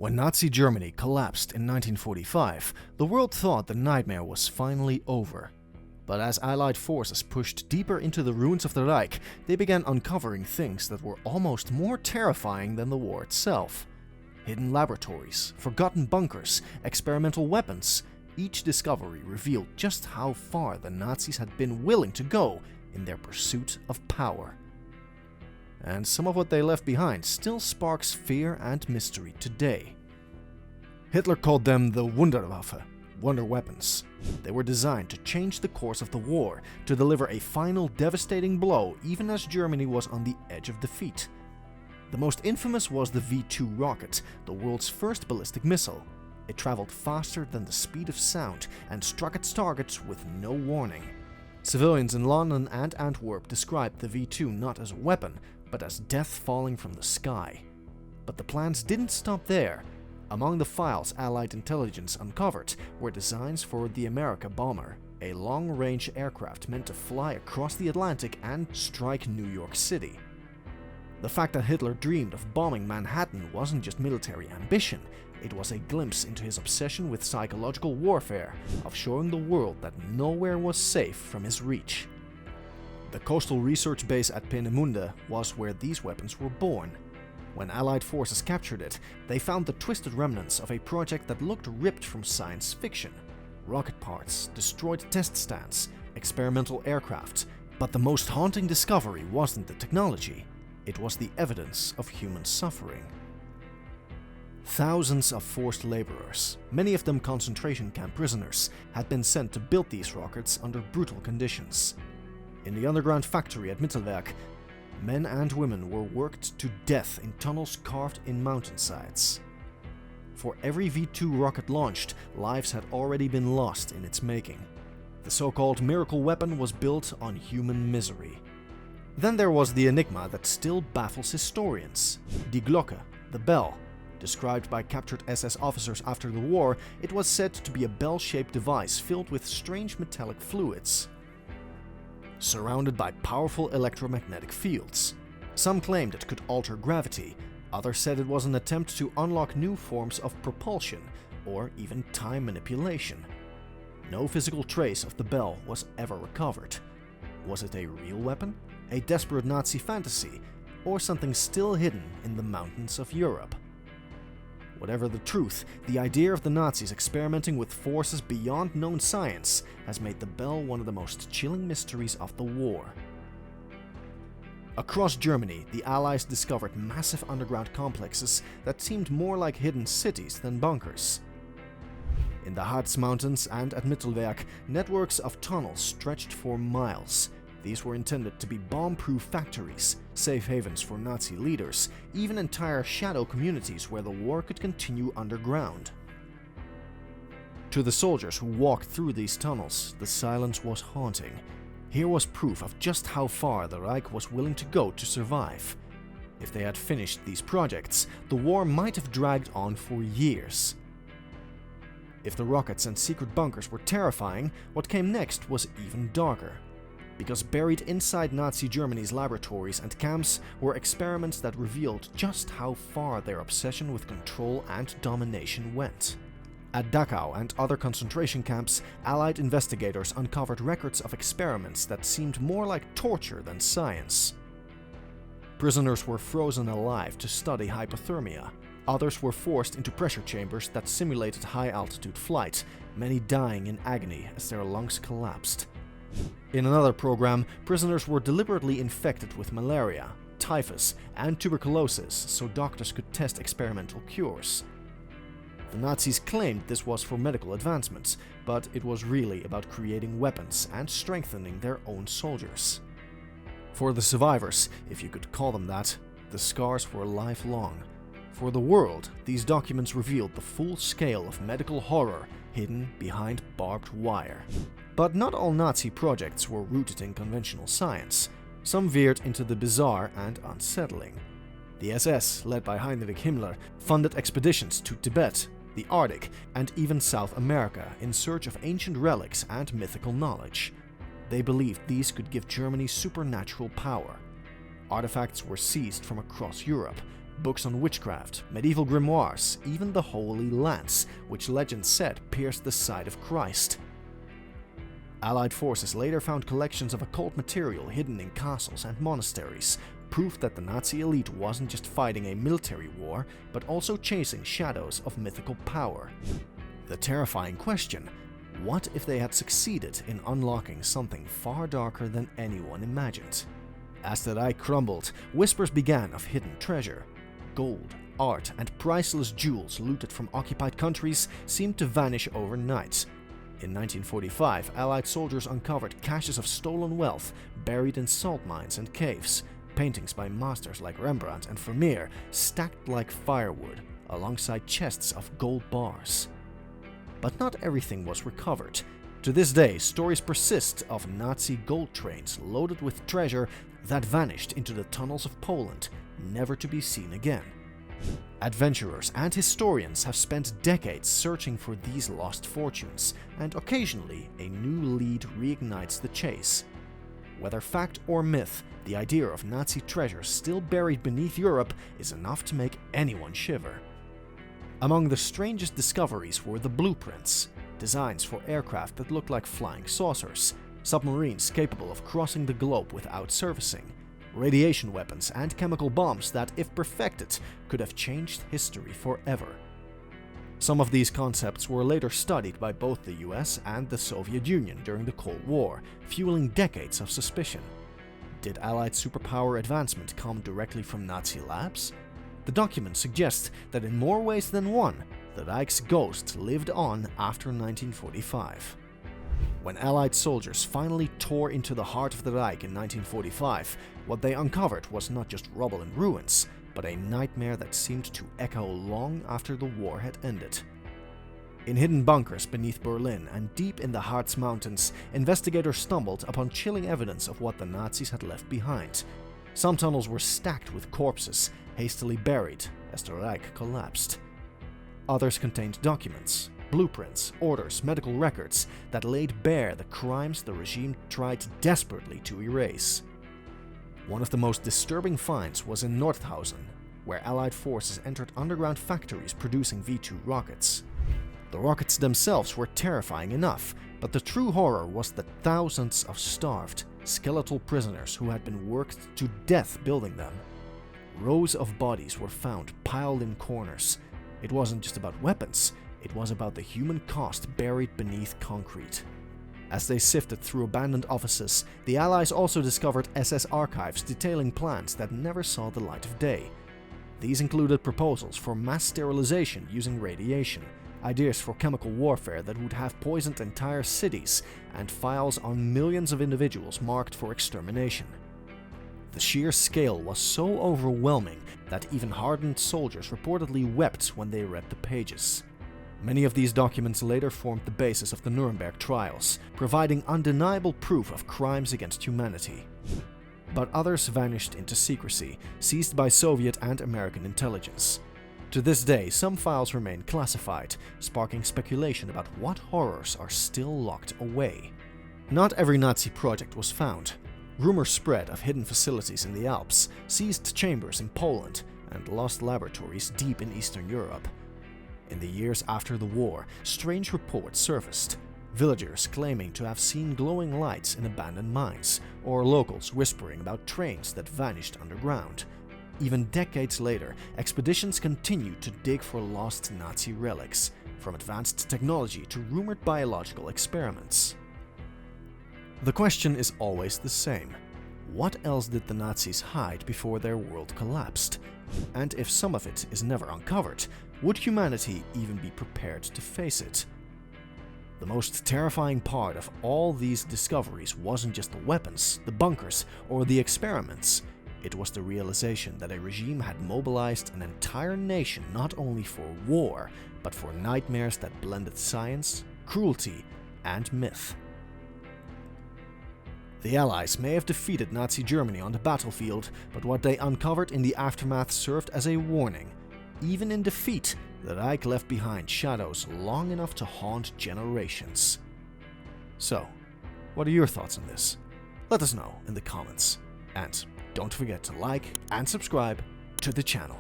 When Nazi Germany collapsed in 1945, the world thought the nightmare was finally over. But as Allied forces pushed deeper into the ruins of the Reich, they began uncovering things that were almost more terrifying than the war itself. Hidden laboratories, forgotten bunkers, experimental weapons. Each discovery revealed just how far the Nazis had been willing to go in their pursuit of power. And some of what they left behind still sparks fear and mystery today. Hitler called them the Wunderwaffe, wonder weapons. They were designed to change the course of the war, to deliver a final devastating blow even as Germany was on the edge of defeat. The most infamous was the V2 rocket, the world's first ballistic missile. It traveled faster than the speed of sound and struck its targets with no warning. Civilians in London and Antwerp described the V2 not as a weapon, but as death falling from the sky. But the plans didn't stop there. Among the files Allied intelligence uncovered were designs for the America bomber, a long-range aircraft meant to fly across the Atlantic and strike New York City. The fact that Hitler dreamed of bombing Manhattan wasn't just military ambition, it was a glimpse into his obsession with psychological warfare, of showing the world that nowhere was safe from his reach. The coastal research base at Peenemünde was where these weapons were born. When Allied forces captured it, they found the twisted remnants of a project that looked ripped from science fiction. Rocket parts, destroyed test stands, experimental aircraft. But the most haunting discovery wasn't the technology, it was the evidence of human suffering. Thousands of forced laborers, many of them concentration camp prisoners, had been sent to build these rockets under brutal conditions. In the underground factory at Mittelwerk, men and women were worked to death in tunnels carved in mountainsides. For every V2 rocket launched, lives had already been lost in its making. The so-called miracle weapon was built on human misery. Then there was the enigma that still baffles historians: Die Glocke, the bell. Described by captured SS officers after the war, it was said to be a bell-shaped device filled with strange metallic fluids, surrounded by powerful electromagnetic fields. Some claimed it could alter gravity, others said it was an attempt to unlock new forms of propulsion, or even time manipulation. No physical trace of the bell was ever recovered. Was it a real weapon, a desperate Nazi fantasy, or something still hidden in the mountains of Europe? Whatever the truth, the idea of the Nazis experimenting with forces beyond known science has made the bell one of the most chilling mysteries of the war. Across Germany, the Allies discovered massive underground complexes that seemed more like hidden cities than bunkers. In the Harz Mountains and at Mittelwerk, networks of tunnels stretched for miles. These were intended to be bomb-proof factories, safe havens for Nazi leaders, even entire shadow communities where the war could continue underground. To the soldiers who walked through these tunnels, the silence was haunting. Here was proof of just how far the Reich was willing to go to survive. If they had finished these projects, the war might have dragged on for years. If the rockets and secret bunkers were terrifying, what came next was even darker. Because buried inside Nazi Germany's laboratories and camps were experiments that revealed just how far their obsession with control and domination went. At Dachau and other concentration camps, Allied investigators uncovered records of experiments that seemed more like torture than science. Prisoners were frozen alive to study hypothermia. Others were forced into pressure chambers that simulated high-altitude flight, many dying in agony as their lungs collapsed. In another program, prisoners were deliberately infected with malaria, typhus, and tuberculosis so doctors could test experimental cures. The Nazis claimed this was for medical advancements, but it was really about creating weapons and strengthening their own soldiers. For the survivors, if you could call them that, the scars were lifelong. For the world, these documents revealed the full scale of medical horror hidden behind barbed wire. But not all Nazi projects were rooted in conventional science. Some veered into the bizarre and unsettling. The SS, led by Heinrich Himmler, funded expeditions to Tibet, the Arctic, and even South America in search of ancient relics and mythical knowledge. They believed these could give Germany supernatural power. Artifacts were seized from across Europe, books on witchcraft, medieval grimoires, even the Holy Lance, which legend said pierced the side of Christ. Allied forces later found collections of occult material hidden in castles and monasteries, proof that the Nazi elite wasn't just fighting a military war, but also chasing shadows of mythical power. The terrifying question: what if they had succeeded in unlocking something far darker than anyone imagined? As the Reich crumbled, whispers began of hidden treasure. Gold, art, and priceless jewels looted from occupied countries seemed to vanish overnight. In 1945, Allied soldiers uncovered caches of stolen wealth buried in salt mines and caves, paintings by masters like Rembrandt and Vermeer stacked like firewood alongside chests of gold bars. But not everything was recovered. To this day, stories persist of Nazi gold trains loaded with treasure that vanished into the tunnels of Poland, never to be seen again. Adventurers and historians have spent decades searching for these lost fortunes, and occasionally a new lead reignites the chase. Whether fact or myth, the idea of Nazi treasure still buried beneath Europe is enough to make anyone shiver. Among the strangest discoveries were the blueprints, designs for aircraft that looked like flying saucers, submarines capable of crossing the globe without surfacing, radiation weapons and chemical bombs that, if perfected, could have changed history forever. Some of these concepts were later studied by both the US and the Soviet Union during the Cold War, fueling decades of suspicion. Did Allied superpower advancement come directly from Nazi labs? The documents suggest that in more ways than one, the Reich's ghost lived on after 1945. When Allied soldiers finally tore into the heart of the Reich in 1945, what they uncovered was not just rubble and ruins, but a nightmare that seemed to echo long after the war had ended. In hidden bunkers beneath Berlin and deep in the Harz Mountains, investigators stumbled upon chilling evidence of what the Nazis had left behind. Some tunnels were stacked with corpses, hastily buried as the Reich collapsed. Others contained documents, blueprints, orders, medical records that laid bare the crimes the regime tried desperately to erase. One of the most disturbing finds was in Nordhausen, where Allied forces entered underground factories producing V2 rockets. The rockets themselves were terrifying enough, but the true horror was the thousands of starved, skeletal prisoners who had been worked to death building them. Rows of bodies were found piled in corners. It wasn't just about weapons, it was about the human cost buried beneath concrete. As they sifted through abandoned offices, the Allies also discovered SS archives detailing plans that never saw the light of day. These included proposals for mass sterilization using radiation, ideas for chemical warfare that would have poisoned entire cities, and files on millions of individuals marked for extermination. The sheer scale was so overwhelming that even hardened soldiers reportedly wept when they read the pages. Many of these documents later formed the basis of the Nuremberg trials, providing undeniable proof of crimes against humanity. But others vanished into secrecy, seized by Soviet and American intelligence. To this day, some files remain classified, sparking speculation about what horrors are still locked away. Not every Nazi project was found. Rumors spread of hidden facilities in the Alps, seized chambers in Poland, and lost laboratories deep in Eastern Europe. In the years after the war, strange reports surfaced, villagers claiming to have seen glowing lights in abandoned mines, or locals whispering about trains that vanished underground. Even decades later, expeditions continued to dig for lost Nazi relics, from advanced technology to rumored biological experiments. The question is always the same. What else did the Nazis hide before their world collapsed? And if some of it is never uncovered, would humanity even be prepared to face it? The most terrifying part of all these discoveries wasn't just the weapons, the bunkers, or the experiments. It was the realization that a regime had mobilized an entire nation not only for war, but for nightmares that blended science, cruelty, and myth. The Allies may have defeated Nazi Germany on the battlefield, but what they uncovered in the aftermath served as a warning. Even in defeat, the Reich left behind shadows long enough to haunt generations. So, what are your thoughts on this? Let us know in the comments. And don't forget to like and subscribe to the channel.